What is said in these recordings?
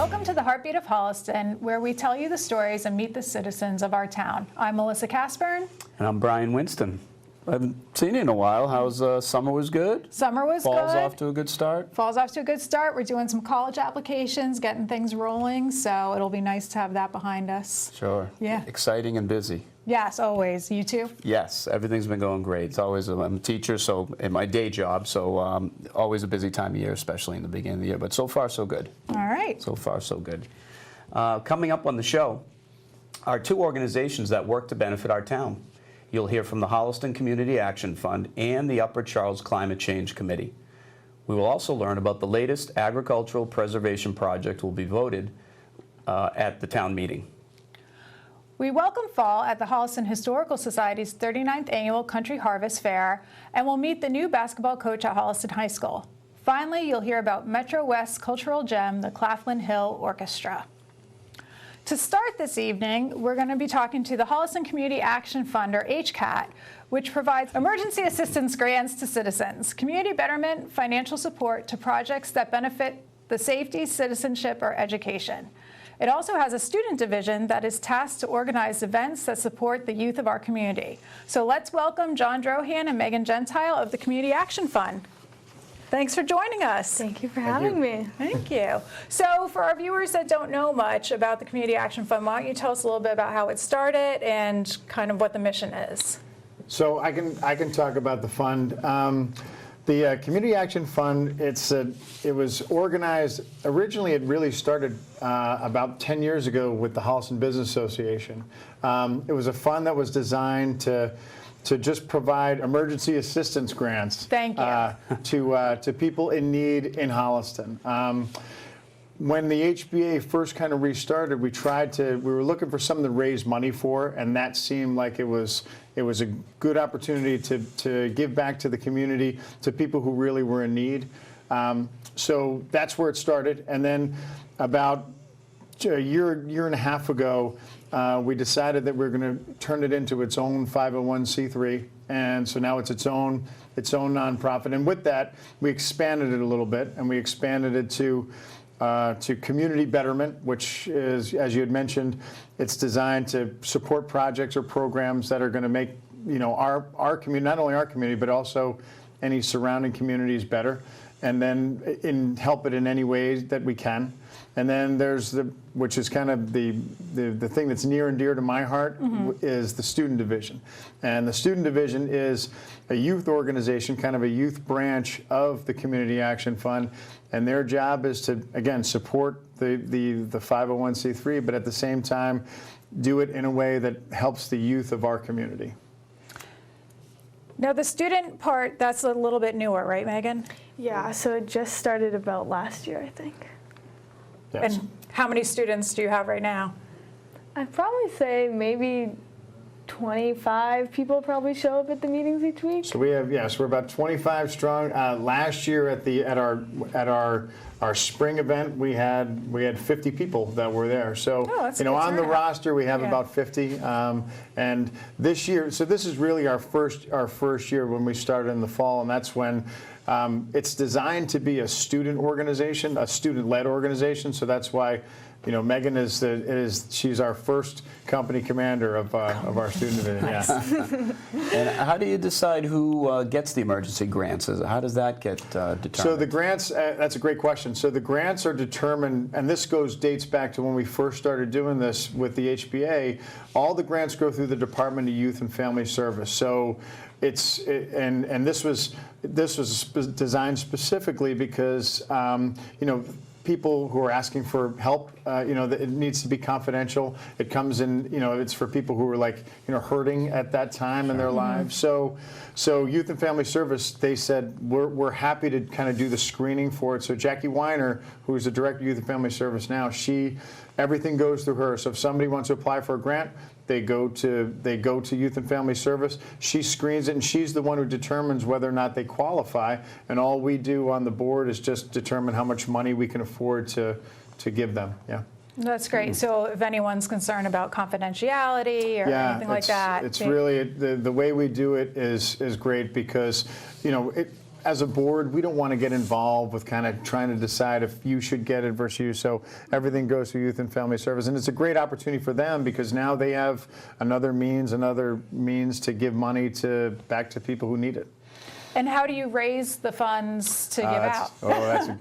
Welcome to the Heartbeat of Holliston, where we tell you the stories and meet the citizens of our town. I'm Melissa Casburn. And I'm Brian Winston. I haven't seen you in a while. How's summer? Was good? Summer was good. Fall's off to a good start? Fall's off to a good start. We're doing some college applications, getting things rolling, so it'll be nice to have that behind us. Sure. Yeah. Exciting and busy. Yes, always. You too? Yes, everything's been going great. It's always, I'm a teacher, so in my day job, so always a busy time of year, especially in the beginning of the year. But so far, so good. All right. So far, so good. Coming up on the show are two organizations that work to benefit our town. You'll hear from the Holliston Community Action Fund and the Upper Charles Climate Change Committee. We will also learn about the latest agricultural preservation project will be voted at the town meeting. We welcome fall at the Holliston Historical Society's 39th Annual Country Harvest Fair, and we'll meet the new basketball coach at Holliston High School. Finally, you'll hear about Metro West's cultural gem, the Claflin Hill Orchestra. To start this evening, we're going to be talking to the Holliston Community Action Fund, or HCAT, which provides emergency assistance grants to citizens, community betterment, financial support to projects that benefit the safety, citizenship, or education. It also has a student division that is tasked to organize events that support the youth of our community. So let's welcome John Drohan and Megan Gentile of the Community Action Fund. Thanks for joining us. Thank you for having me. Thank you. So for our viewers that don't know much about the Community Action Fund, why don't you tell us a little bit about how it started and kind of what the mission is? So I can talk about the fund. The Community Action Fund, it was organized, originally it really started about 10 years ago with the Holliston Business Association. It was a fund that was designed to just provide emergency assistance grants. Thank you. To people in need in Holliston. When the HBA first kind of restarted, we were looking for something to raise money for, and that seemed like it was a good opportunity to give back to the community, to people who really were in need. So that's where it started, and then about a year and a half ago, we decided that we were going to turn it into its own 501c3, and so now it's its own nonprofit. And with that, we expanded it a little bit, and we expanded it to community betterment, which is, as you had mentioned, it's designed to support projects or programs that are going to make our community, not only our community, but also any surrounding communities better, and then help it in any way that we can. And then there's which is kind of the thing that's near and dear to my heart, is the student division. And the student division is a youth organization, kind of a youth branch of the Community Action Fund. And their job is to, again, support the 501c3, but at the same time, do it in a way that helps the youth of our community. Now the student part, that's a little bit newer, right, Megan? Yeah, so it just started about last year, I think. Yes. And how many students do you have right now? I'd probably say maybe 25 people probably show up at the meetings each week. So we have, we're about 25 strong. Last year at our spring event, we had 50 people that were there. So on the roster we have about 50. And this year, so this is really our first year when we started in the fall, and that's when it's designed to be a student organization, a student-led organization. So that's why, Megan she's our first company commander of our student division. Yeah. And how do you decide who gets the emergency grants? How does that get determined? So the grants, that's a great question. So the grants are determined, and this dates back to when we first started doing this with the HBA. All the grants go through the Department of Youth and Family Service. So and this was designed specifically because people who are asking for help, it needs to be confidential. It comes in, it's for people who are hurting at that time in their lives. So Youth and Family Service, they said, we're happy to kind of do the screening for it. So Jackie Weiner, who is the Director of Youth and Family Service now, everything goes through her. So if somebody wants to apply for a grant, they go to Youth and Family Service. She screens it, and she's the one who determines whether or not they qualify. And all we do on the board is just determine how much money we can afford to give them. Yeah. That's great. So if anyone's concerned about confidentiality or anything like that. It's really, the way we do it is great because, as a board, we don't want to get involved with kind of trying to decide if you should get it versus you. So everything goes through Youth and Family Service, and it's a great opportunity for them because now they have another means to give money back to people who need it. And how do you raise the funds to give out?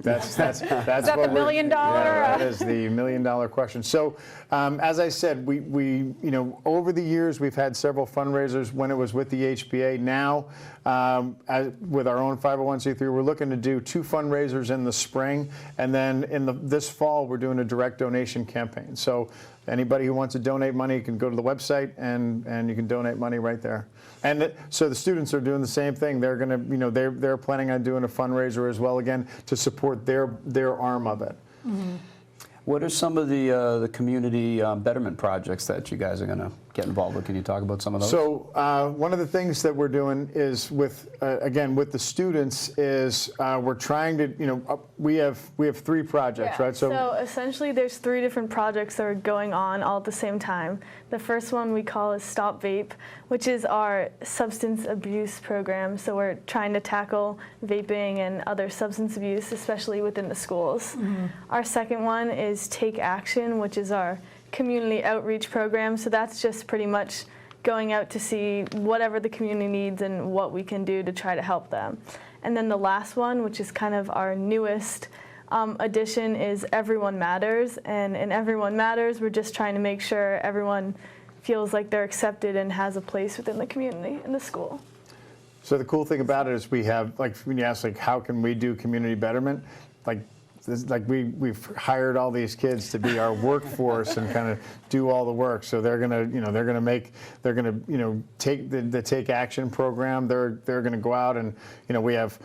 That's Is that the $1 million? Yeah, that is the $1 million question. So, as I said, we over the years we've had several fundraisers when it was with the HBA. Now, with our own 501c3, we're looking to do 2 fundraisers in the spring, and then this fall we're doing a direct donation campaign. So, anybody who wants to donate money can go to the website and you can donate money right there. And so the students are doing the same thing. They're going to, they're planning on doing a fundraiser as well, again, to support their arm of it. Mm-hmm. What are some of the community betterment projects that you guys are going to get involved with? Can you talk about some of those? So one of the things that we're doing is again with the students is we're trying to we have 3 projects, right? So essentially there's 3 different projects that are going on all at the same time. The first one we call is Stop Vape, which is our substance abuse program. So we're trying to tackle vaping and other substance abuse, especially within the schools. Mm-hmm. Our second one is Take Action, which is our community outreach program. So that's just pretty much going out to see whatever the community needs and what we can do to try to help them. And then the last one, which is kind of our newest addition, is Everyone Matters. And in Everyone Matters, we're just trying to make sure everyone feels like they're accepted and has a place within the community in the school. So the cool thing about it is we have, like, when you ask, like, how can we do community betterment, we've hired all these kids to be our workforce and kind of do all the work. So they're gonna take the Take Action program. They're gonna go out and we have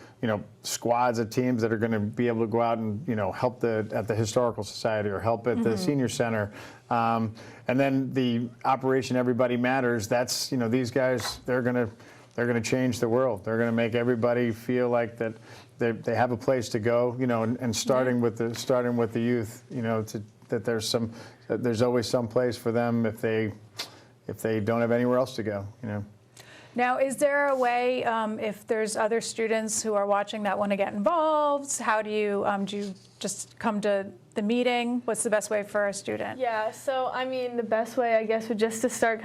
squads of teams that are gonna be able to go out and help at the Historical Society or help at the Senior Center. And then the Operation Everybody Matters. That's these guys. They're gonna change the world. They're gonna make everybody feel like that. They have a place to go, and starting with the youth, that there's always some place for them if they don't have anywhere else to go, Now, is there a way, if there's other students who are watching that want to get involved, how do you just come to the meeting? What's the best way for a student? Yeah, so I mean, the best way, I guess, would just to start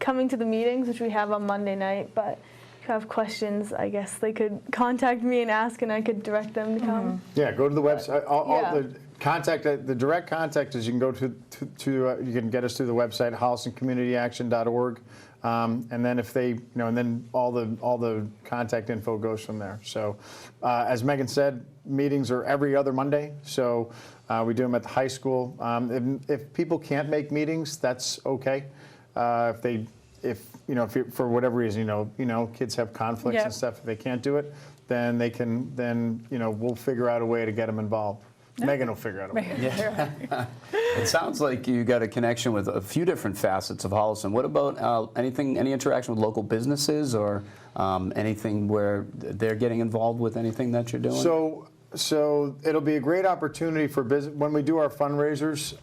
coming to the meetings, which we have on Monday night, but if you have questions, I guess they could contact me and ask, and I could direct them to come. Yeah, go to the website. The direct contact is you can go to you can get us through the website, hollistoncommunityaction.org, and then if they and then all the contact info goes from there. So as Megan said, meetings are every other Monday. So we do them at the high school. If people can't make meetings, that's okay. If for whatever reason, kids have conflicts and stuff, if they can't do it, then they can, we'll figure out a way to get them involved. Megan will figure out a way. Yeah. It sounds like you got a connection with a few different facets of Holliston. What about any interaction with local businesses or anything where they're getting involved with anything that you're doing? So it'll be a great opportunity for business when we do our fundraisers.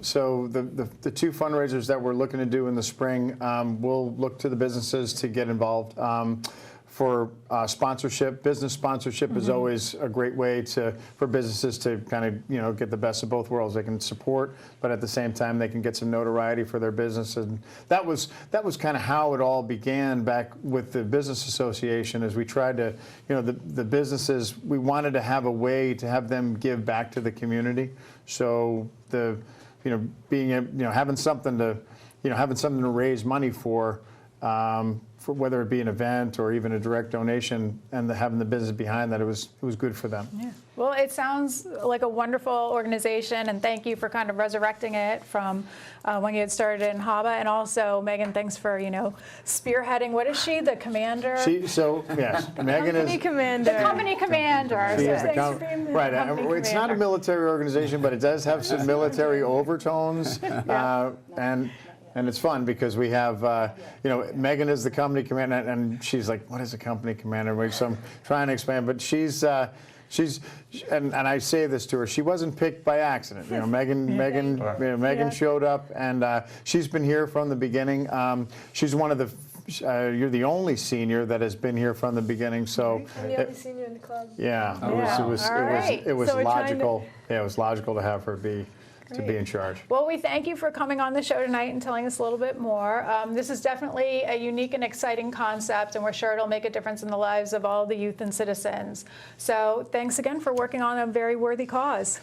So the 2 fundraisers that we're looking to do in the spring, we'll look to the businesses to get involved. For sponsorship, business sponsorship is always a great way for businesses to kind of get the best of both worlds. They can support, but at the same time they can get some notoriety for their business. And that was kind of how it all began back with the business association. As we tried to, the businesses, we wanted to have a way to have them give back to the community. So having something to raise money for whether it be an event or even a direct donation, and having the business behind that, it was good for them. Yeah. Well, it sounds like a wonderful organization, and thank you for kind of resurrecting it from when you had started in HABA. And also, Megan, thanks for spearheading. What is she, the commander? Yes, Megan is company commander. The company commander. She is Thanks for being the right. company It's not a commander. military organization, but it does have some military overtones, and it's fun because we have, Megan is the company commander, and she's like, "What is a company commander?" So I'm trying to explain, but she's, and I say this to her, she wasn't picked by accident. Megan showed up, and she's been here from the beginning. She's one of the you're the only senior that has been here from the beginning, so. I'm the only senior in the club. Yeah, All right. it was So we're trying to- logical. Yeah, it was logical to have her be in charge. Well, we thank you for coming on the show tonight and telling us a little bit more. This is definitely a unique and exciting concept, and we're sure it'll make a difference in the lives of all the youth and citizens. So thanks again for working on a very worthy cause.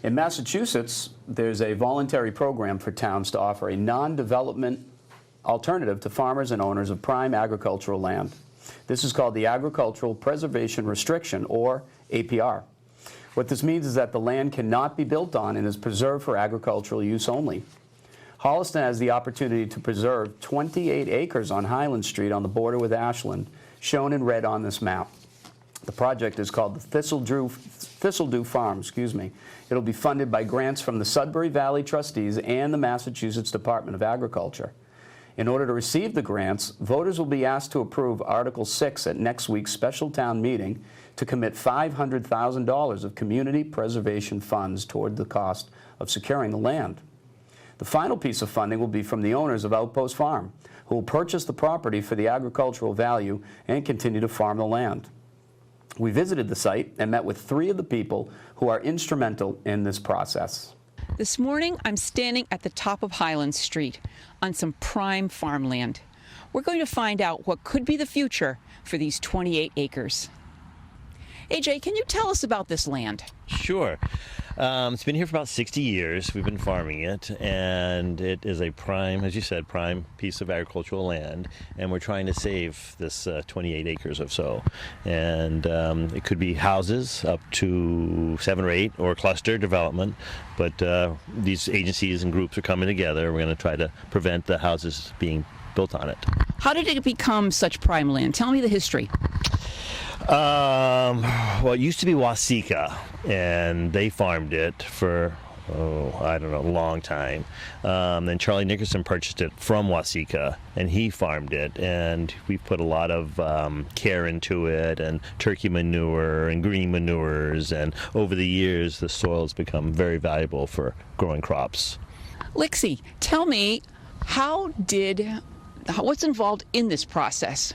In Massachusetts, there's a voluntary program for towns to offer a non-development alternative to farmers and owners of prime agricultural land. This is called the Agricultural Preservation Restriction, or APR. What this means is that the land cannot be built on and is preserved for agricultural use only. Holliston has the opportunity to preserve 28 acres on Highland Street on the border with Ashland, shown in red on this map. The project is called the Thistledew Farm. It'll be funded by grants from the Sudbury Valley Trustees and the Massachusetts Department of Agriculture. In order to receive the grants, voters will be asked to approve Article 6 at next week's special town meeting to commit $500,000 of community preservation funds toward the cost of securing the land. The final piece of funding will be from the owners of Outpost Farm, who will purchase the property for the agricultural value and continue to farm the land. We visited the site and met with 3 of the people who are instrumental in this process. This morning, I'm standing at the top of Highland Street on some prime farmland. We're going to find out what could be the future for these 28 acres. AJ, can you tell us about this land? Sure. It's been here for about 60 years. We've been farming it, and it is a prime, as you said, prime piece of agricultural land, and we're trying to save this 28 acres or so. And it could be houses up to 7 or 8 or cluster development, but these agencies and groups are coming together. We're going to try to prevent the houses being built on it. How did it become such prime land? Tell me the history. Well, it used to be Waseca, and they farmed it for, I don't know, a long time. Then Charlie Nickerson purchased it from Waseca, and he farmed it, and we put a lot of care into it, and turkey manure and green manures, and over the years the soil's become very valuable for growing crops. Lixie, tell me, what's involved in this process?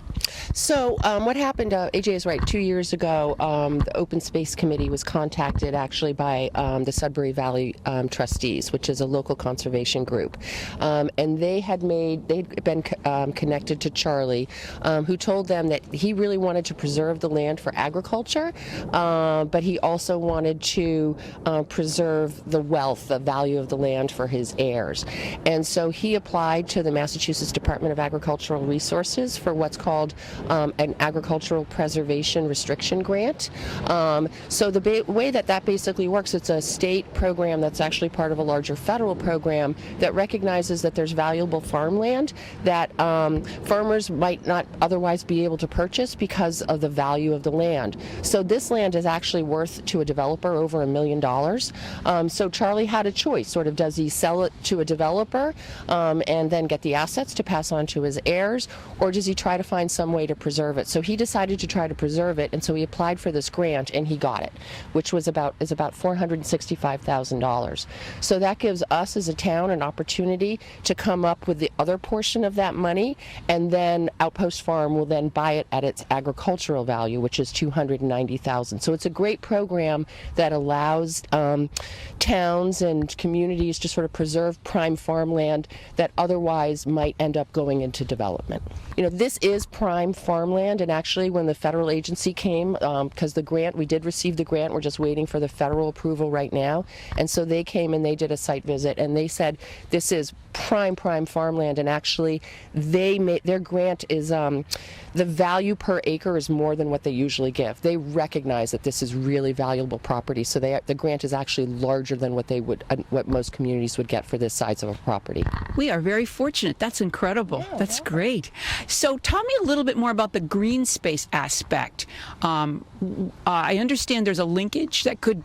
So what happened, AJ is right, 2 years ago, the Open Space Committee was contacted actually by the Sudbury Valley Trustees, which is a local conservation group. And they'd been connected to Charlie, who told them that he really wanted to preserve the land for agriculture, but he also wanted to preserve the wealth, the value of the land for his heirs. And so he applied to the Massachusetts Department of Agricultural Resources for what's called an agricultural preservation restriction grant. So the way that basically works, it's a state program that's actually part of a larger federal program that recognizes that there's valuable farmland that farmers might not otherwise be able to purchase because of the value of the land. So this land is actually worth to a developer over $1 million. So Charlie had a choice, sort of, does he sell it to a developer and then get the assets to pass on to his heirs, or does he try to find some way to preserve it? So he decided to try to preserve it, and so he applied for this grant, and he got it, which is about $465,000. So that gives us as a town an opportunity to come up with the other portion of that money, and then Outpost Farm will then buy it at its agricultural value, which is $290,000. So it's a great program that allows towns and communities to sort of preserve prime farmland that otherwise might end up going into development. You know, this is prime farmland, and actually when the federal agency came, because we did receive the grant, we're just waiting for the federal approval right now, and so they came and they did a site visit, and they said this is prime farmland, and actually their grant is the value per acre is more than what they usually give. They recognize that this is really valuable property, so the grant is actually larger than what most communities would get for this size of a property. We are very fortunate. That's incredible. That's great. So tell me a little bit more about the green space aspect. I understand there's a linkage that could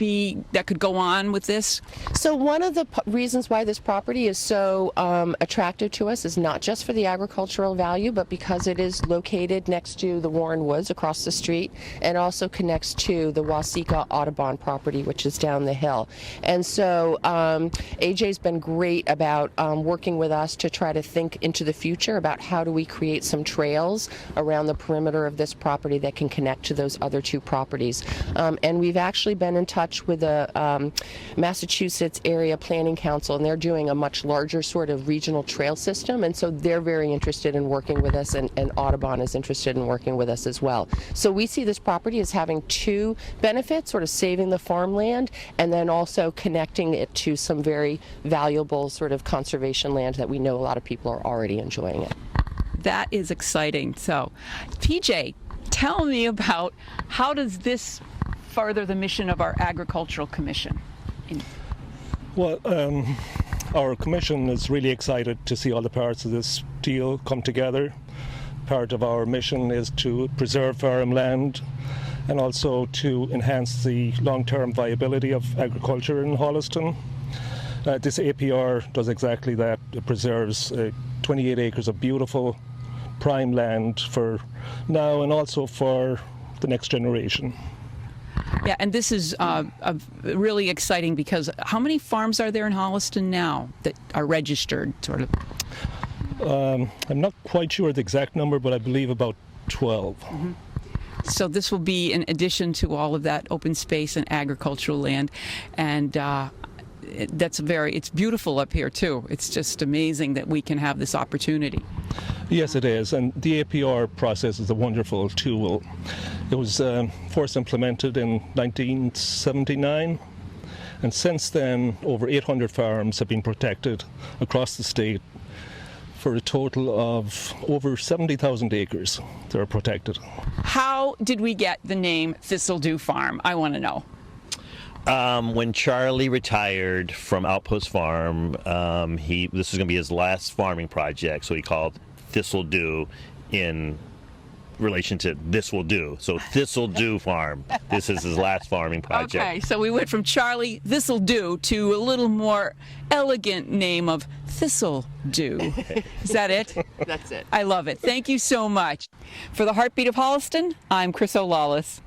go on with this. So one of the reasons why this property is so attractive to us is not just for the agricultural value, but because it is located next to the Warren Woods across the street, and also connects to the Waseca Audubon property, which is down the hill. And so AJ's been great about working with us to try to think into the future future about how do we create some trails around the perimeter of this property that can connect to those other two properties. And we've actually been in touch with the Massachusetts Area Planning Council, and they're doing a much larger sort of regional trail system, and so they're very interested in working with us, and Audubon is interested in working with us as well. So we see this property as having two benefits, sort of saving the farmland and then also connecting it to some very valuable sort of conservation land that we know a lot of people are already enjoying it. That is exciting. So, PJ, tell me about how does this further the mission of our Agricultural Commission? Well, our commission is really excited to see all the parts of this deal come together. Part of our mission is to preserve farmland and also to enhance the long-term viability of agriculture in Holliston. This APR does exactly that. It preserves 28 acres of beautiful prime land for now and also for the next generation. Yeah, and this is really exciting because how many farms are there in Holliston now that are registered, sort of? I'm not quite sure the exact number, but I believe about 12. Mm-hmm. So this will be in addition to all of that open space and agricultural land, and it's beautiful up here too. It's just amazing that we can have this opportunity. Yes, it is, and the APR process is a wonderful tool. It was first implemented in 1979, and since then over 800 farms have been protected across the state for a total of over 70,000 acres that are protected. How did we get the name Thistledew Farm? I want to know. When Charlie retired from Outpost Farm, this was going to be his last farming project, so he called Thistledew in relation to This Will Do. So Thistledew Farm. This is his last farming project. Okay, so we went from Charlie This'll Do to a little more elegant name of Thistledew. Is that it? That's it. I love it. Thank you so much. For the Heartbeat of Holliston, I'm Chris O'Lawless.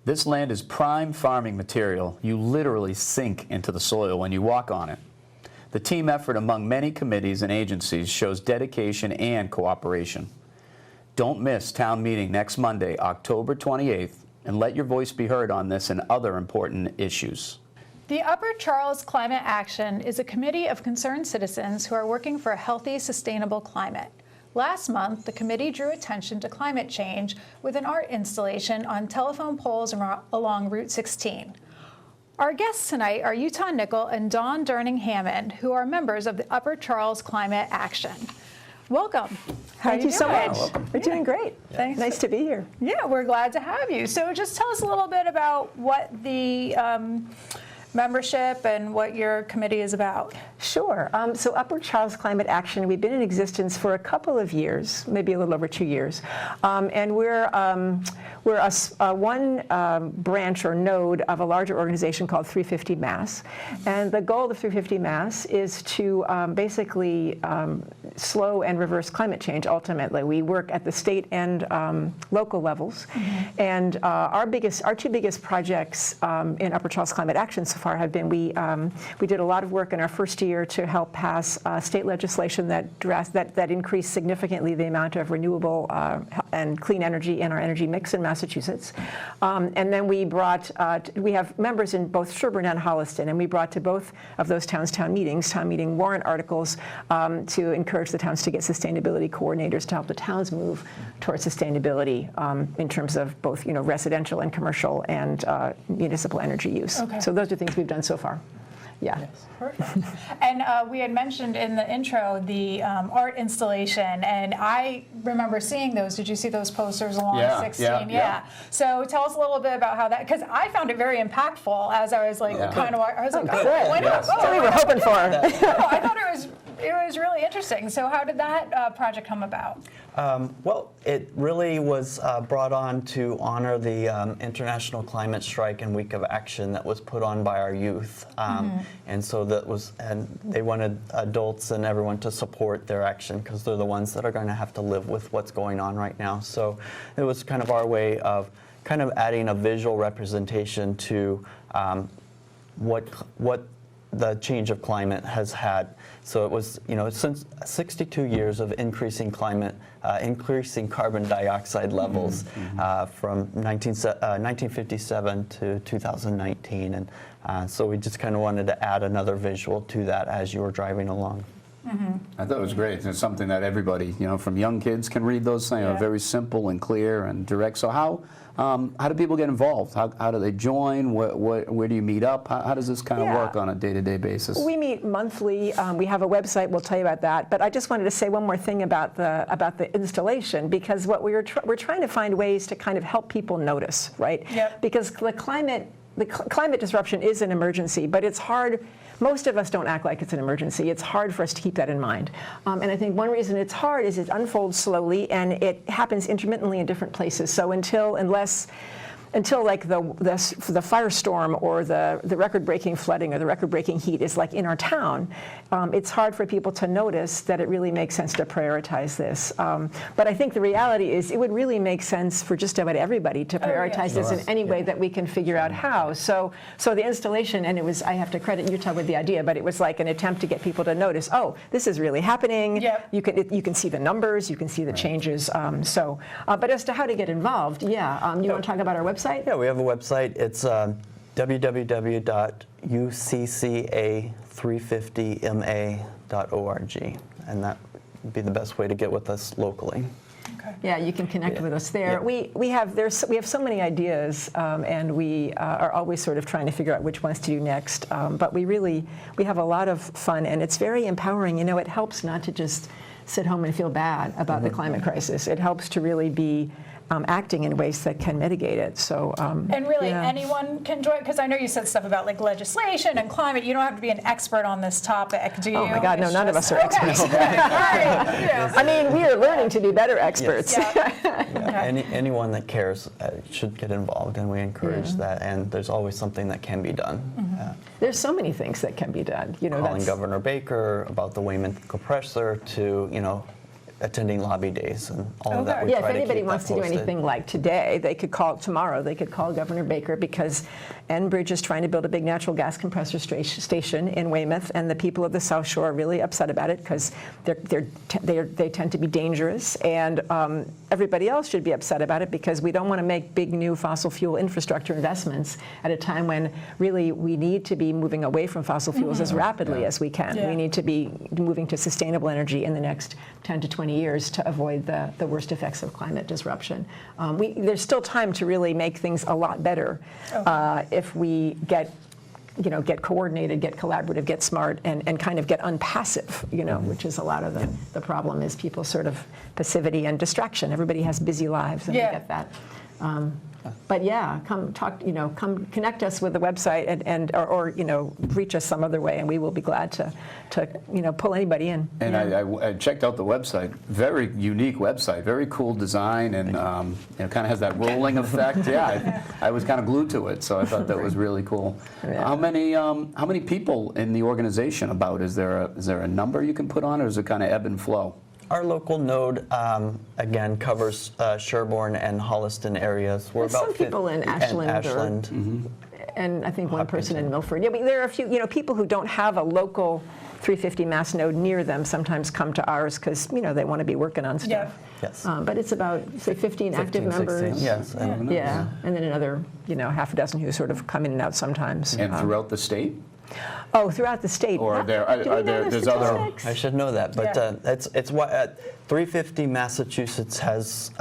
This land is prime farming material. You literally sink into the soil when you walk on it. The team effort among many committees and agencies shows dedication and cooperation. Don't miss town meeting next Monday, October 28th, and let your voice be heard on this and other important issues. The Upper Charles Climate Action is a committee of concerned citizens who are working for a healthy, sustainable climate. Last month, the committee drew attention to climate change with an art installation on telephone poles along Route 16. Our guests tonight are Utah Nickel and Dawn Durning-Hammond, who are members of the Upper Charles Climate Action. Welcome. Thank you so much. We're doing great. Thanks. Nice to be here. Yeah, we're glad to have you. So just tell us a little bit about what the membership and what your committee is about. Sure. So Upper Charles Climate Action, we've been in existence for a couple of years, maybe a little over 2 years. And we're one branch or node of a larger organization called 350 Mass. And the goal of 350 Mass is to basically slow and reverse climate change, ultimately. We work at the state and local levels. Mm-hmm. And our two biggest projects in Upper Charles Climate Action so far have been, we did a lot of work in our first year to help pass state legislation that increased significantly the amount of renewable and clean energy in our energy mix in Massachusetts. And then we have members in both Sherburne and Holliston, and we brought to both of those town meeting warrant articles to encourage the towns to get sustainability coordinators to help the towns move towards sustainability in terms of both residential and commercial and municipal energy use. Okay. So those are things we've done so far. Yeah. Yes. Perfect. And we had mentioned in the intro the art installation, and I remember seeing those. Did you see those posters along 16? Yeah. So tell us a little bit about how that, because I found it very impactful as I was I was like, why not? That's what we were hoping for. No, I thought it was really interesting. So how did that project come about? Well, it really was brought on to honor the International Climate Strike and Week of Action that was put on by our youth. And so they wanted adults and everyone to support their action because they're the ones that are going to have to live with what's going on right now. So it was kind of our way of kind of adding a visual representation to what the change of climate has had. So it was, since 62 years of increasing climate, increasing carbon dioxide levels from 1957 to 2019. And so we just kind of wanted to add another visual to that as you were driving along. I thought it was great. It's something that everybody, from young kids can read those things. Yeah. Very simple and clear and direct. So how do people get involved? How do they join? Where do you meet up? How does this kind of work on a day-to-day basis? We meet monthly. We have a website. We'll tell you about that. But I just wanted to say one more thing about the installation, because what we're trying to find ways to kind of help people notice, right? Yep. Because the climate disruption is an emergency, but it's hard. Most of us don't act like it's an emergency. It's hard for us to keep that in mind. And I think one reason it's hard is it unfolds slowly and it happens intermittently in different places. So until like the firestorm or the record-breaking flooding or the record-breaking heat is like in our town, it's hard for people to notice that it really makes sense to prioritize this. But I think the reality is it would really make sense for just about everybody to prioritize this in any way that we can figure out how. So the installation, and I have to credit Utah with the idea, but it was like an attempt to get people to notice, oh, this is really happening. Yep. You can see the numbers, you can see the changes. But as to how to get involved, you want to talk about our website? Yeah, we have a website. It's www.ucca350ma.org, and that would be the best way to get with us locally. Okay. Yeah, you can connect with us there. Yeah. We have so many ideas, and we are always sort of trying to figure out which ones to do next. But we have a lot of fun, and it's very empowering. It helps not to just sit home and feel bad about the climate crisis. It helps to really be acting in ways that can mitigate it. So and really, anyone can join, because I know you said stuff about like legislation and climate. You don't have to be an expert on this topic, do you? Oh my God, no, none of us are experts. All right. I mean, we are learning to be better experts. Yes. Anyone that cares should get involved, and we encourage that. And there's always something that can be done. There's so many things that can be done. Calling Governor Baker about the Wayman compressor to attending lobby days and all of that. If anybody wants to do anything like today, they could call Governor Baker, because Enbridge is trying to build a big natural gas compressor station in Weymouth, and the people of the South Shore are really upset about it because they tend to be dangerous, and everybody else should be upset about it because we don't want to make big new fossil fuel infrastructure investments at a time when really we need to be moving away from fossil fuels as rapidly as we can. We need to be moving to sustainable energy in the next 10 to 20 years to avoid the worst effects of climate disruption. There's still time to really make things a lot better if we get coordinated, get collaborative, get smart, and kind of get unpassive, which is a lot of the problem is people's sort of passivity and distraction. Everybody has busy lives, and we get that. But come talk, come connect us with the website or reach us some other way, and we will be glad to pull anybody in. And I checked out the website. Very unique website, very cool design, and it kind of has that rolling effect. I was kind of glued to it, so I thought that was really cool. How many people in the organization about? Is there a number you can put on, or is it kind of ebb and flow? Our local node, again, covers Sherborne and Holliston areas. We're about some people in Ashland. And I think one person in Milford. There are a few, people who don't have a local 350 mass node near them sometimes come to ours because, they want to be working on stuff. Yes. But it's about, say, 15 active 16, members. Yes. And then another, half a dozen who sort of come in and out sometimes. And throughout the state? Oh, throughout the state. Or there's other. I should know that, but it's what 350 Massachusetts has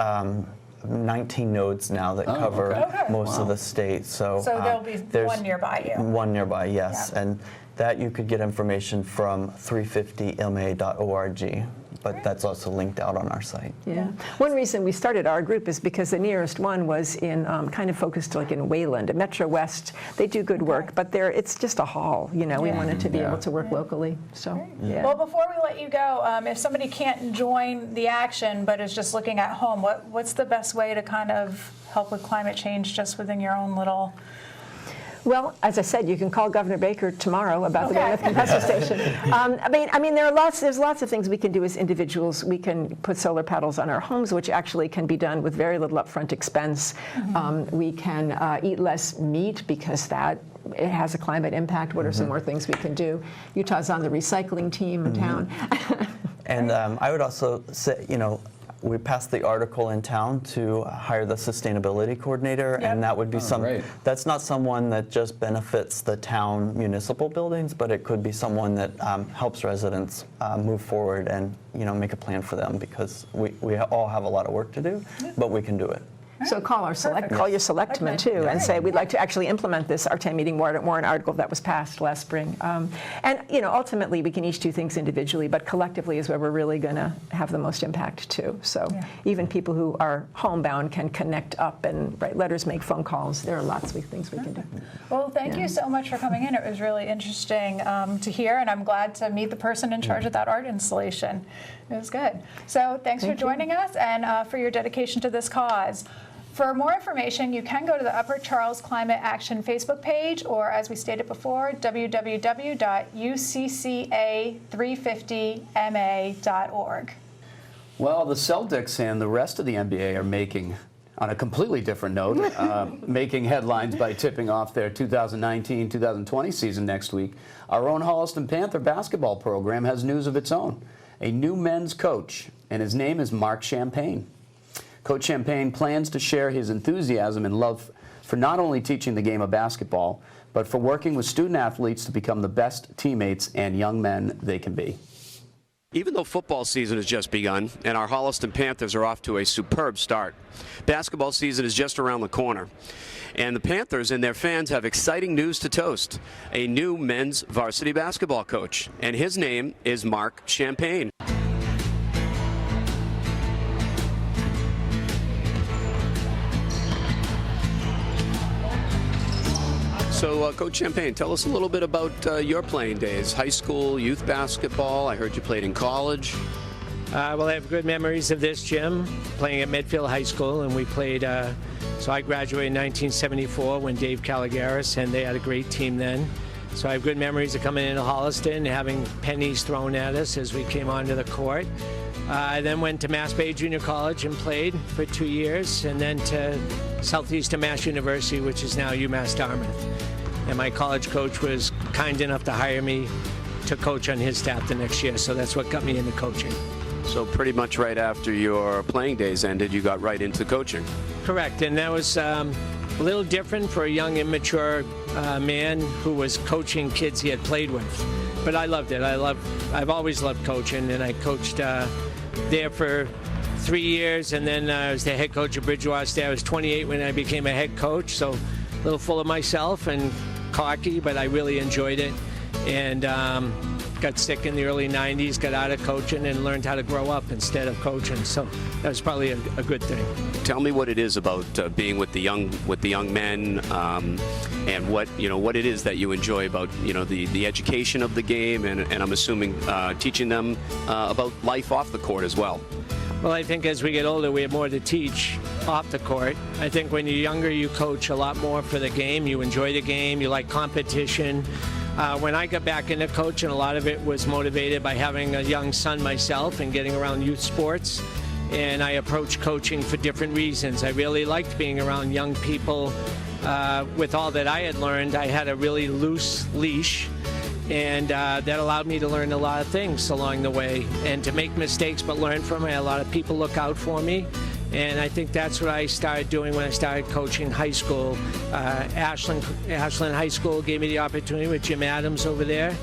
19 nodes now that cover most of the state. So there'll be one nearby you. One nearby, yes, and that you could get information from 350ma.org. But that's also linked out on our site. One reason we started our group is because the nearest one was in kind of focused like in Wayland. Metro West, they do good work, but it's just a haul. We wanted to be able to work locally. So Well, before we let you go, if somebody can't join the action but is just looking at home, what's the best way to kind of help with climate change just within your own little Well, as I said, you can call Governor Baker tomorrow about the Weymouth compressor station. I mean, there's lots of things we can do as individuals. We can put solar panels on our homes, which actually can be done with very little upfront expense. We can eat less meat because it has a climate impact. What are some more things we can do? Utah's on the recycling team in town. And I would also say, we passed the article in town to hire the sustainability coordinator, and that would be that's not someone that just benefits the town municipal buildings, but it could be someone that helps residents move forward and make a plan for them, because we all have a lot of work to do, but we can do it. So call your selectmen too, and say we'd like to actually implement this our town meeting warrant article that was passed last spring. And ultimately we can each do things individually, but collectively is where we're really going to have the most impact too. So even people who are homebound can connect up and write letters, make phone calls. There are lots of things we can do. Well, thank you so much for coming in. It was really interesting to hear, and I'm glad to meet the person in charge of that art installation. It was good. So thanks for joining us and for your dedication to this cause. For more information, you can go to the Upper Charles Climate Action Facebook page, or as we stated before, www.ucca350ma.org. Well, the Celtics and the rest of the NBA are making, on a completely different note, making headlines by tipping off their 2019-2020 season next week. Our own Holliston Panther basketball program has news of its own. A new men's coach, and his name is Mark Champagne. Coach Champagne plans to share his enthusiasm and love for not only teaching the game of basketball, but for working with student athletes to become the best teammates and young men they can be. Even though football season has just begun and our Holliston Panthers are off to a superb start, basketball season is just around the corner. And the Panthers and their fans have exciting news to toast: a new men's varsity basketball coach, and his name is Mark Champagne. So, Coach Champagne, tell us a little bit about your playing days. High school, youth basketball. I heard you played in college. Well, I have good memories of this, Jim, playing at Medfield High School, and we played, so I graduated in 1974 when Dave Caligaris, and they had a great team then. So I have good memories of coming into Holliston and having pennies thrown at us as we came onto the court. I then went to Mass Bay Junior College and played for 2 years, and then to Southeastern Mass University, which is now UMass Dartmouth. And my college coach was kind enough to hire me to coach on his staff the next year, so that's what got me into coaching. So pretty much right after your playing days ended, you got right into coaching. Correct, and that was a little different for a young, immature man who was coaching kids he had played with. But I loved it. I've always loved coaching, and I coached there for 3 years, and then I was the head coach of Bridgewater State. I was 28 when I became a head coach, so a little full of myself and cocky, but I really enjoyed it. And got sick in the early 90s, got out of coaching, and learned how to grow up instead of coaching. So that was probably a good thing. Tell me what it is about being with the young men, and what it is that you enjoy about the education of the game, and I'm assuming teaching them about life off the court as well. Well, I think as we get older, we have more to teach off the court. I think when you're younger, you coach a lot more for the game. You enjoy the game. You like competition. When I got back into coaching, a lot of it was motivated by having a young son myself and getting around youth sports. And I approached coaching for different reasons. I really liked being around young people. With all that I had learned, I had a really loose leash. And that allowed me to learn a lot of things along the way and to make mistakes but learn from it. I had a lot of people look out for me. And I think that's what I started doing when I started coaching high school. Ashland High School gave me the opportunity with Jim Adams over there.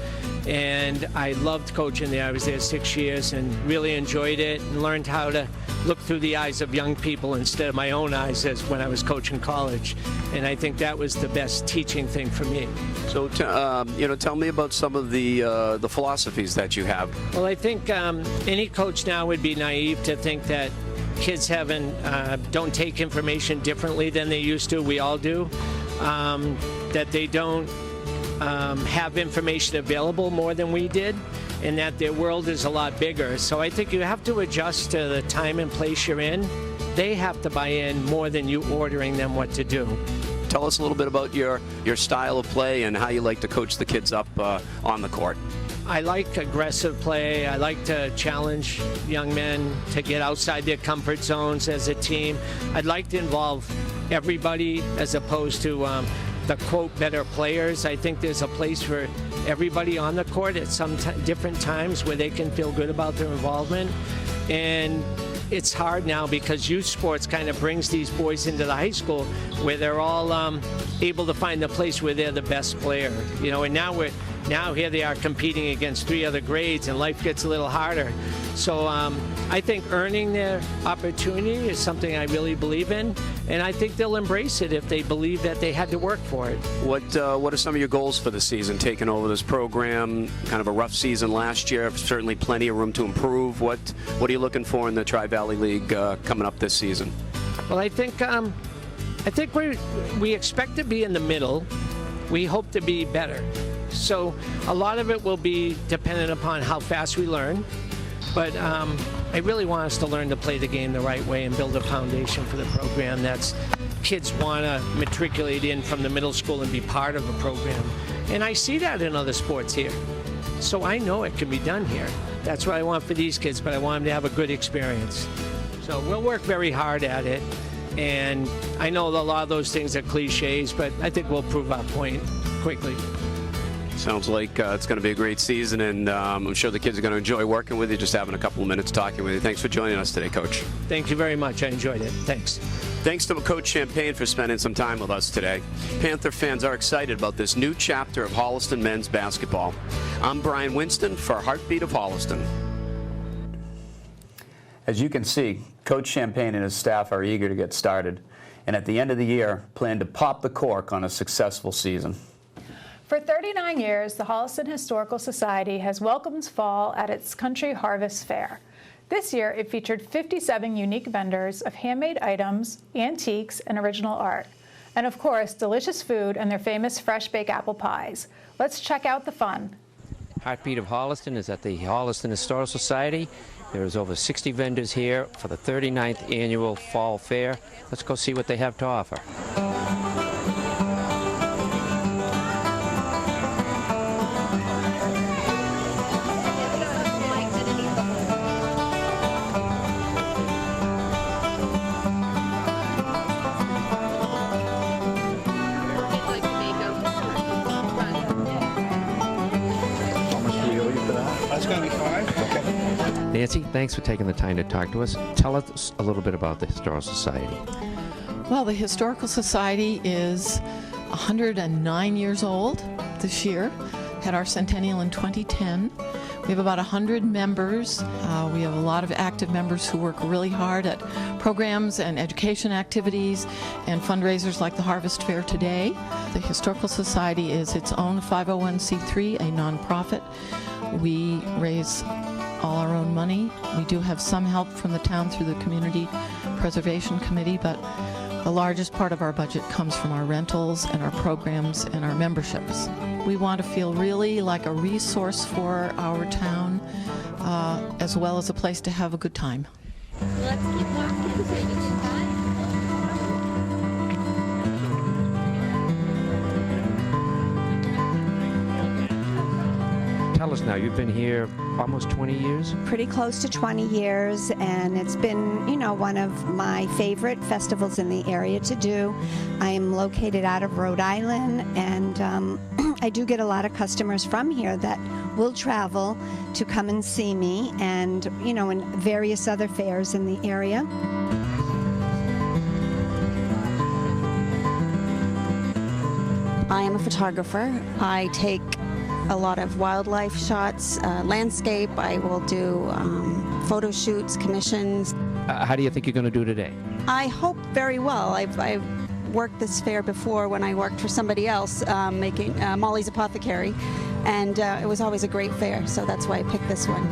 And I loved coaching there. I was there 6 years and really enjoyed it and learned how to look through the eyes of young people instead of my own eyes as when I was coaching college. And I think that was the best teaching thing for me. So, tell me about some of the philosophies that you have. Well, I think any coach now would be naive to think that kids don't take information differently than they used to. We all do. That they don't have information available more than we did, and that their world is a lot bigger. So I think you have to adjust to the time and place you're in. They have to buy in more than you ordering them what to do. Tell us a little bit about your style of play and how you like to coach the kids up on the court. I like aggressive play. I like to challenge young men to get outside their comfort zones as a team. I'd like to involve everybody as opposed to the quote better players. I think there's a place for everybody on the court at some different times where they can feel good about their involvement. And it's hard now because youth sports kind of brings these boys into the high school where they're all able to find the place where they're the best player. You know, and now here they are competing against 3 other grades, and life gets a little harder. So I think earning their opportunity is something I really believe in, and I think they'll embrace it if they believe that they had to work for it. What are some of your goals for the season, taking over this program? Kind of a rough season last year, certainly plenty of room to improve. What are you looking for in the Tri-Valley League coming up this season? Well, I think we expect to be in the middle. We hope to be better. So a lot of it will be dependent upon how fast we learn. But I really want us to learn to play the game the right way and build a foundation for the program that's kids want to matriculate in from the middle school and be part of a program. And I see that in other sports here. So I know it can be done here. That's what I want for these kids, but I want them to have a good experience. So we'll work very hard at it. And I know a lot of those things are cliches, but I think we'll prove our point quickly. Sounds like it's going to be a great season, and I'm sure the kids are going to enjoy working with you, just having a couple of minutes talking with you. Thanks for joining us today, Coach. Thank you very much. I enjoyed it. Thanks. Thanks to Coach Champagne for spending some time with us today. Panther fans are excited about this new chapter of Holliston men's basketball. I'm Brian Winston for Heartbeat of Holliston. As you can see, Coach Champagne and his staff are eager to get started, and at the end of the year, plan to pop the cork on a successful season. For 39 years, the Holliston Historical Society has welcomed fall at its Country Harvest Fair. This year, it featured 57 unique vendors of handmade items, antiques, and original art. And of course, delicious food and their famous fresh baked apple pies. Let's check out the fun. Heartbeat of Holliston is at the Holliston Historical Society. There's over 60 vendors here for the 39th annual Fall Fair. Let's go see what they have to offer. Nancy, thanks for taking the time to talk to us. Tell us a little bit about the Historical Society. Well, the Historical Society is 109 years old this year. Had our centennial in 2010. We have about 100 members. We have a lot of active members who work really hard at programs and education activities and fundraisers like the Harvest Fair today. The Historical Society is its own 501c3, a nonprofit. We raise all our own money. We do have some help from the town through the Community Preservation Committee, but the largest part of our budget comes from our rentals and our programs and our memberships. We want to feel really like a resource for our town, as well as a place to have a good time. Let's keep walking so you can time. Tell us now, you've been here almost 20 years? Pretty close to 20 years, and it's been, one of my favorite festivals in the area to do. I am located out of Rhode Island, and I do get a lot of customers from here that will travel to come and see me, and, in various other fairs in the area. I am a photographer. I take a lot of wildlife shots, landscape. I will do photo shoots, commissions. How do you think you're going to do today? I hope very well. I've worked this fair before when I worked for somebody else making Molly's Apothecary, and it was always a great fair, so that's why I picked this one.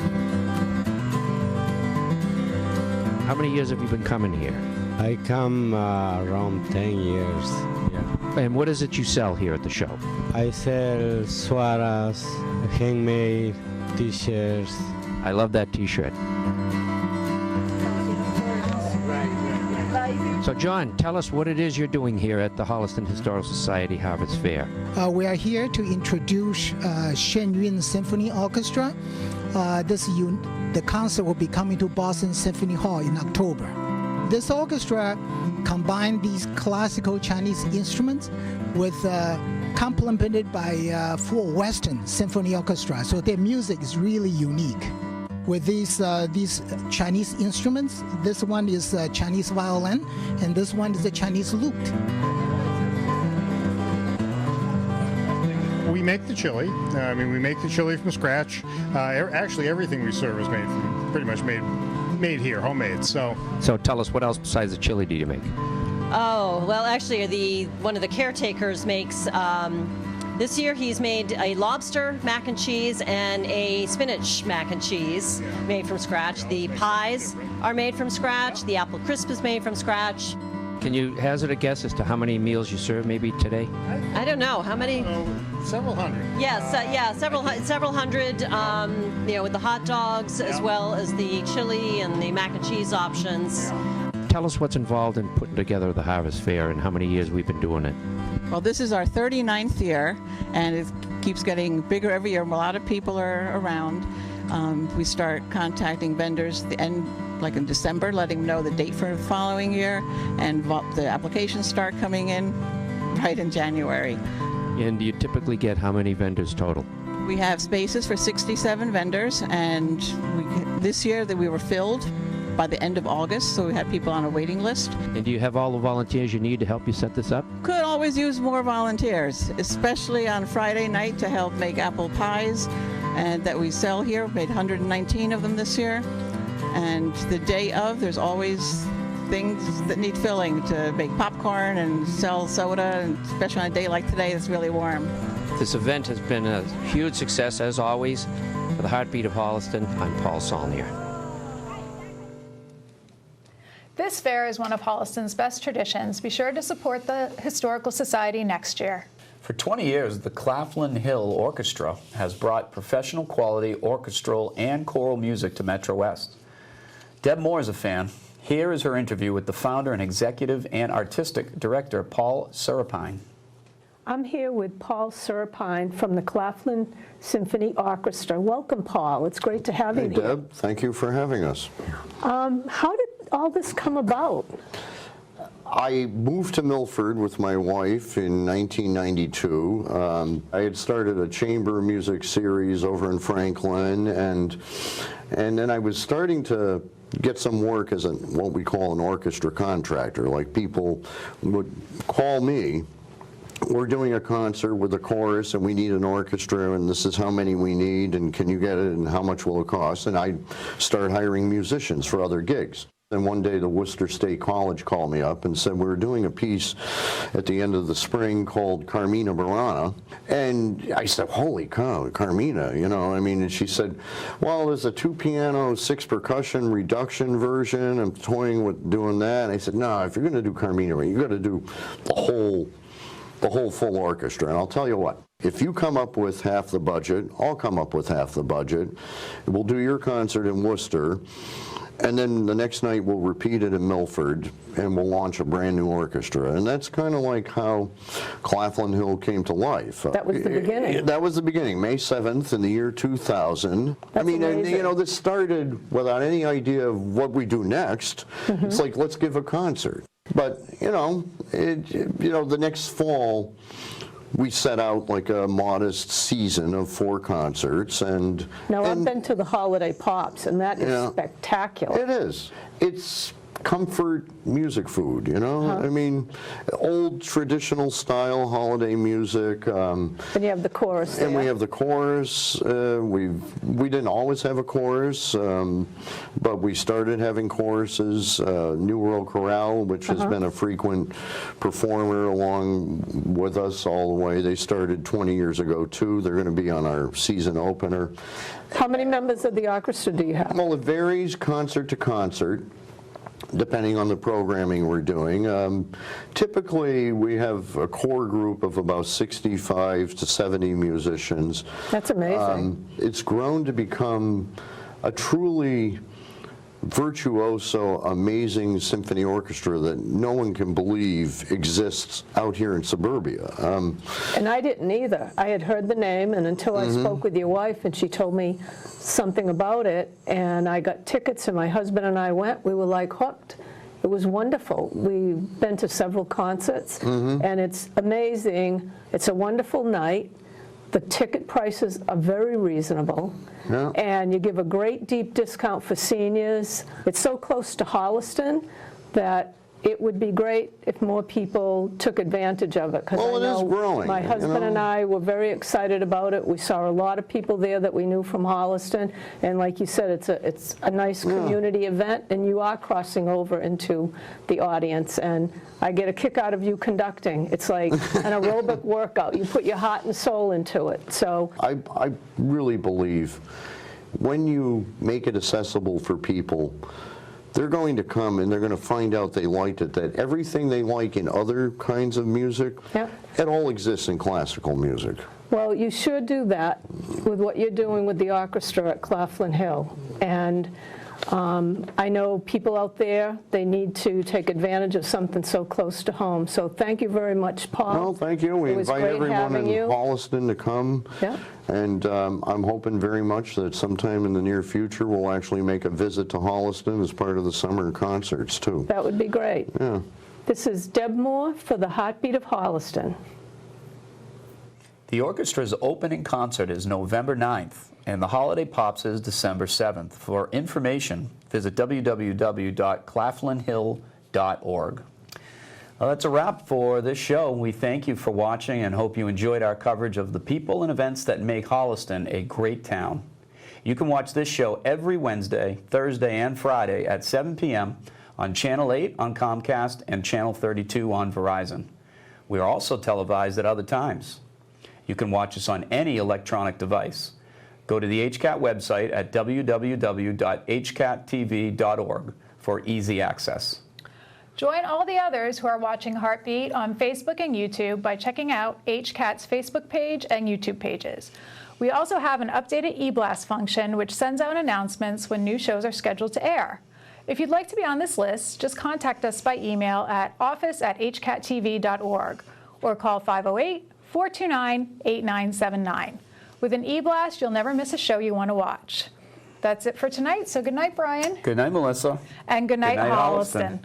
How many years have you been coming here? I come around 10 years. Yeah. And what is it you sell here at the show? I sell sweaters, handmade t-shirts. I love that t-shirt. So John, tell us what it is you're doing here at the Holliston Historical Society Harvest Fair. We are here to introduce Shen Yun Symphony Orchestra. The concert will be coming to Boston Symphony Hall in October. This orchestra combines these classical Chinese instruments with complemented by 4 Western symphony orchestras. So their music is really unique. With these Chinese instruments, this one is a Chinese violin, and this one is a Chinese lute. We make the chili. We make the chili from scratch. Actually, everything we serve is pretty much made here, homemade. So tell us, what else besides the chili do you make? Oh, well, actually, one of the caretakers makes. This year he's made a lobster mac and cheese and a spinach mac and cheese made from scratch. The pies are made from scratch. The apple crisp is made from scratch. Can you hazard a guess as to how many meals you serve maybe today? I don't know. How many? Several hundred. Yes, several hundred, with the hot dogs as well as the chili and the mac and cheese options. Tell us what's involved in putting together the Harvest Fair and how many years we've been doing it. Well, this is our 39th year, and it keeps getting bigger every year. A lot of people are around. We start contacting vendors like in December, letting them know the date for the following year, and the applications start coming in right in January. And you typically get how many vendors total? We have spaces for 67 vendors, and this year that we were filled by the end of August, so we had people on a waiting list. And do you have all the volunteers you need to help you set this up? Could always use more volunteers, especially on Friday night to help make apple pies and that we sell here. We made 119 of them this year. And the day of, there's always things that need filling to make popcorn and sell soda, and especially on a day like today that's really warm. This event has been a huge success, as always. For the Heartbeat of Holliston, I'm Paul Surapine. This fair is one of Holliston's best traditions. Be sure to support the Historical Society next year. For 20 years, the Claflin Hill Orchestra has brought professional quality orchestral and choral music to Metro West. Deb Moore is a fan. Here is her interview with the founder and executive and artistic director, Paul Surapine. I'm here with Paul Surapine from the Claflin Orchestra. Welcome, Paul. It's great to have you here. Hey, Deb. Thank you for having us. How did all this come about? I moved to Milford with my wife in 1992. I had started a chamber music series over in Franklin, and then I was starting to get some work as what we call an orchestra contractor. Like, people would call me, we're doing a concert with a chorus and we need an orchestra and this is how many we need and can you get it and how much will it cost? And I'd start hiring musicians for other gigs. And one day the Worcester State College called me up and said, we were doing a piece at the end of the spring called Carmina Burana. And I said, holy cow, Carmina, and she said, well, there's a 2-piano, 6-percussion reduction version. I'm toying with doing that. And I said, no, if you're going to do Carmina, you got to do the whole full orchestra. And I'll tell you what, if you come up with half the budget, I'll come up with half the budget. We'll do your concert in Worcester. And then the next night we'll repeat it in Milford and we'll launch a brand new orchestra. And that's kind of like how Claflin Hill came to life. That was the beginning. That was the beginning, May 7th in the year 2000. That's amazing. This started without any idea of what we do next. Mm-hmm. It's like, let's give a concert. But, the next fall, we set out like a modest season of 4 concerts. Now, I've been to the Holiday Pops, and that is spectacular. It is. It's comfort music food, old traditional style holiday music. And you have the chorus there. And we have the chorus. We didn't always have a chorus, but we started having choruses. New World Chorale, which has been a frequent performer along with us all the way. They started 20 years ago, too. They're going to be on our season opener. How many members of the orchestra do you have? Well, it varies concert to concert, depending on the programming we're doing. Typically, we have a core group of about 65 to 70 musicians. That's amazing. It's grown to become a truly virtuoso, amazing symphony orchestra that no one can believe exists out here in suburbia. And I didn't either. I had heard the name, and until I spoke with your wife and she told me something about it, and I got tickets, and my husband and I went, we were like hooked. It was wonderful. We've been to several concerts, and it's amazing. It's a wonderful night. The ticket prices are very reasonable, and you give a great deep discount for seniors. It's so close to Holliston that it would be great if more people took advantage of it. Because Well, it is growing, my you husband know. and I were very excited about it. We saw a lot of people there that we knew from Holliston, and like you said, it's a nice community event, and you are crossing over into the audience. And I get a kick out of you conducting. It's like an aerobic workout. You put your heart and soul into it. So I really believe when you make it accessible for people, they're going to come and they're going to find out they liked it, that everything they like in other kinds of music, it all exists in classical music. Well, you should do that with what you're doing with the orchestra at Claflin Hill. And I know people out there, they need to take advantage of something so close to home. So thank you very much, Paul. Well, thank you. We It was invite great everyone having in you. Holliston to come. Yeah. And I'm hoping very much that sometime in the near future we'll actually make a visit to Holliston as part of the summer concerts, too. That would be great. Yeah. This is Deb Moore for the Heartbeat of Holliston. The orchestra's opening concert is November 9th, and the Holiday Pops is December 7th. For information, visit www.claflinhill.org. Well, that's a wrap for this show. We thank you for watching and hope you enjoyed our coverage of the people and events that make Holliston a great town. You can watch this show every Wednesday, Thursday, and Friday at 7 p.m. on Channel 8 on Comcast and Channel 32 on Verizon. We are also televised at other times. You can watch us on any electronic device. Go to the HCAT website at www.hcattv.org for easy access. Join all the others who are watching Heartbeat on Facebook and YouTube by checking out HCAT's Facebook page and YouTube pages. We also have an updated e-blast function which sends out announcements when new shows are scheduled to air. If you'd like to be on this list, just contact us by email at office@hcattv.org or call 508-429-8979. With an e-blast, you'll never miss a show you want to watch. That's it for tonight, so good night, Brian. Good night, Melissa. And good night, Good night, Holliston. Holliston.